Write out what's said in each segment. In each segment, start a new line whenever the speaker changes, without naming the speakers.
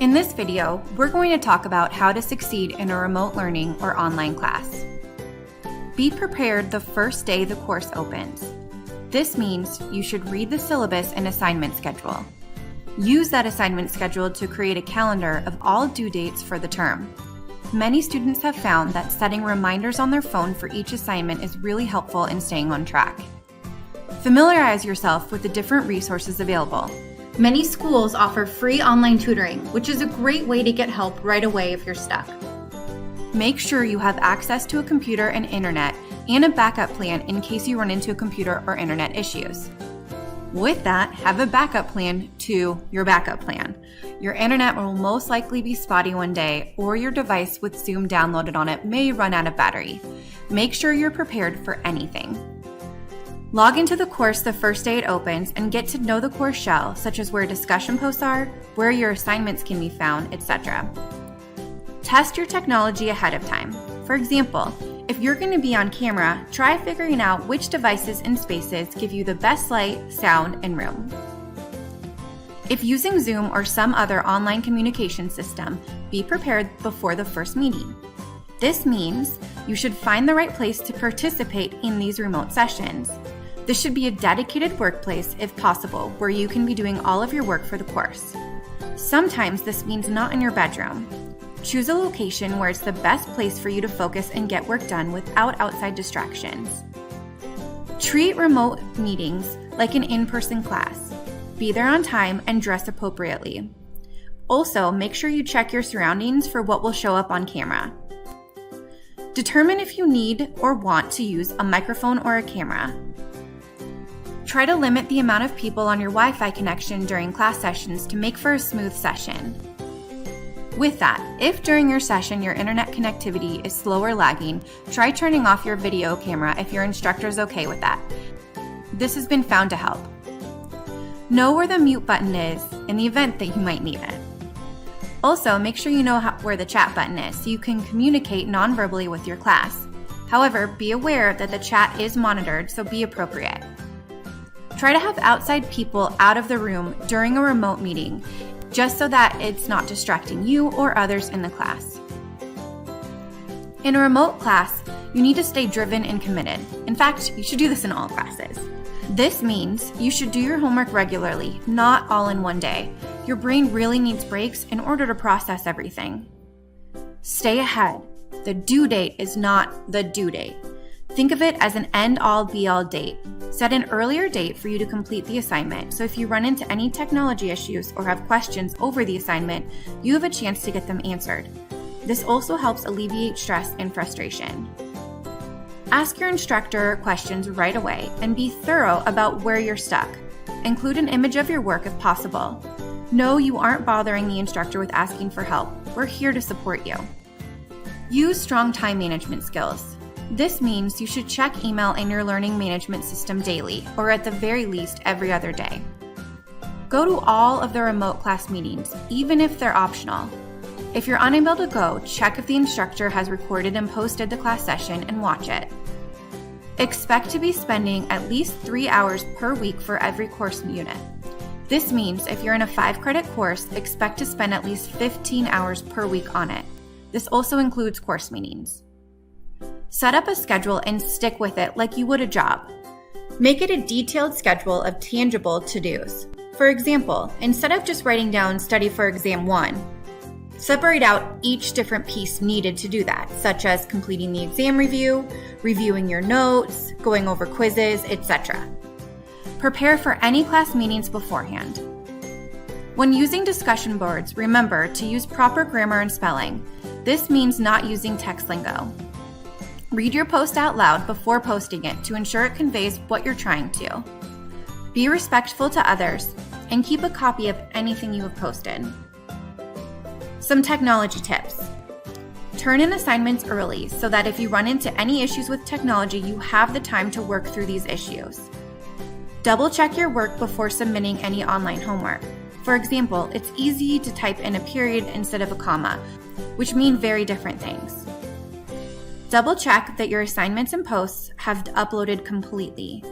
In this video, we're going to talk about how to succeed in a remote learning or online class. Be prepared the first day the course opens. This means you should read the syllabus and assignment schedule. Use that assignment schedule to create a calendar of all due dates for the term. Many students have found that setting reminders on their phone for each assignment is really helpful in staying on track. Familiarize yourself with the different resources available. Many schools offer free online tutoring, which is a great way to get help right away if you're stuck. Make sure you have access to a computer and internet and a backup plan in case you run into a computer or internet issues. With that, have a backup plan to your backup plan. Your internet will most likely be spotty one day, or your device with Zoom downloaded on it may run out of battery. Make sure you're prepared for anything. Log into the course the first day it opens and get to know the course shell, such as where discussion posts are, where your assignments can be found, etc. Test your technology ahead of time. For example, if you're going to be on camera, try figuring out which devices and spaces give you the best light, sound, and room. If using Zoom or some other online communication system, be prepared before the first meeting. This means you should find the right place to participate in these remote sessions. This should be a dedicated workplace, if possible, where you can be doing all of your work for the course. Sometimes this means not in your bedroom. Choose a location where it's the best place for you to focus and get work done without outside distractions. Treat remote meetings like an in-person class. Be there on time and dress appropriately. Also, make sure you check your surroundings for what will show up on camera. Determine if you need or want to use a microphone or a camera. Try to limit the amount of people on your Wi-Fi connection during class sessions to make for a smooth session. With that, if during your session your internet connectivity is slow or lagging, try turning off your video camera if your instructor is okay with that. This has been found to help. Know where the mute button is in the event that you might need it. Also, make sure you know where the chat button is so you can communicate non-verbally with your class. However, be aware that the chat is monitored, so be appropriate. Try to have outside people out of the room during a remote meeting, just so that it's not distracting you or others in the class. In a remote class, you need to stay driven and committed. In fact, you should do this in all classes. This means you should do your homework regularly, not all in one day. Your brain really needs breaks in order to process everything. Stay ahead. The due date is not the due date. Think of it as an end-all be-all date. Set an earlier date for you to complete the assignment, so if you run into any technology issues or have questions over the assignment, you have a chance to get them answered. This also helps alleviate stress and frustration. Ask your instructor questions right away and be thorough about where you're stuck. Include an image of your work if possible. No, you aren't bothering the instructor with asking for help. We're here to support you. Use strong time management skills. This means you should check email in your learning management system daily, or at the very least every other day. Go to all of the remote class meetings, even if they're optional. If you're unable to go, check if the instructor has recorded and posted the class session and watch it. Expect to be spending at least 3 hours per week for every course unit. This means if you're in a 5-credit course, expect to spend at least 15 hours per week on it. This also includes course meetings. Set up a schedule and stick with it like you would a job. Make it a detailed schedule of tangible to-dos. For example, instead of just writing down study for exam 1, separate out each different piece needed to do that, such as completing the exam review, reviewing your notes, going over quizzes, etc. Prepare for any class meetings beforehand. When using discussion boards, remember to use proper grammar and spelling. This means not using text lingo. Read your post out loud before posting it to ensure it conveys what you're trying to. Be respectful to others and keep a copy of anything you have posted. Some technology tips. Turn in assignments early so that if you run into any issues with technology, you have the time to work through these issues. Double check your work before submitting any online homework. For example, it's easy to type in a period instead of a comma, which mean very different things. Double check that your assignments and posts have uploaded completely.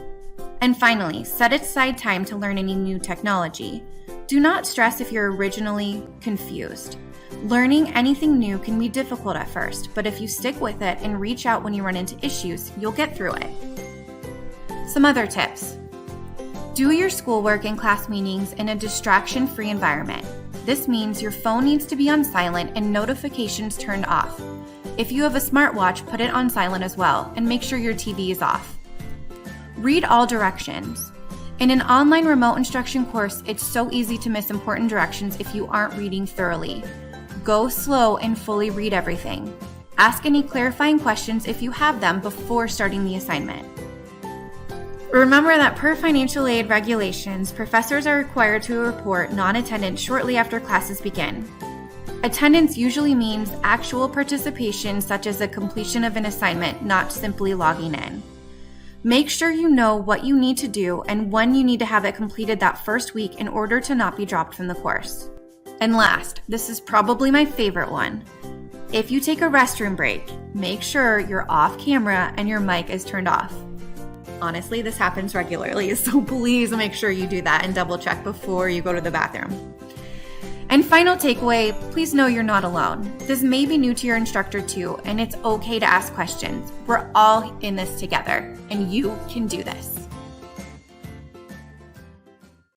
And finally, set aside time to learn any new technology. Do not stress if you're originally confused. Learning anything new can be difficult at first, but if you stick with it and reach out when you run into issues, you'll get through it. Some other tips. Do your schoolwork and class meetings in a distraction-free environment. This means your phone needs to be on silent and notifications turned off. If you have a smartwatch, put it on silent as well, and make sure your TV is off. Read all directions. In an online remote instruction course, it's so easy to miss important directions if you aren't reading thoroughly. Go slow and fully read everything. Ask any clarifying questions if you have them before starting the assignment. Remember that per financial aid regulations, professors are required to report non-attendance shortly after classes begin. Attendance usually means actual participation, such as the completion of an assignment, not simply logging in. Make sure you know what you need to do and when you need to have it completed that first week in order to not be dropped from the course. And last, this is probably my favorite one. If you take a restroom break, make sure you're off camera and your mic is turned off. Honestly, this happens regularly, so please make sure you do that and double check before you go to the bathroom. And final takeaway, please know you're not alone. This may be new to your instructor too, and it's okay to ask questions. We're all in this together, and you can do this.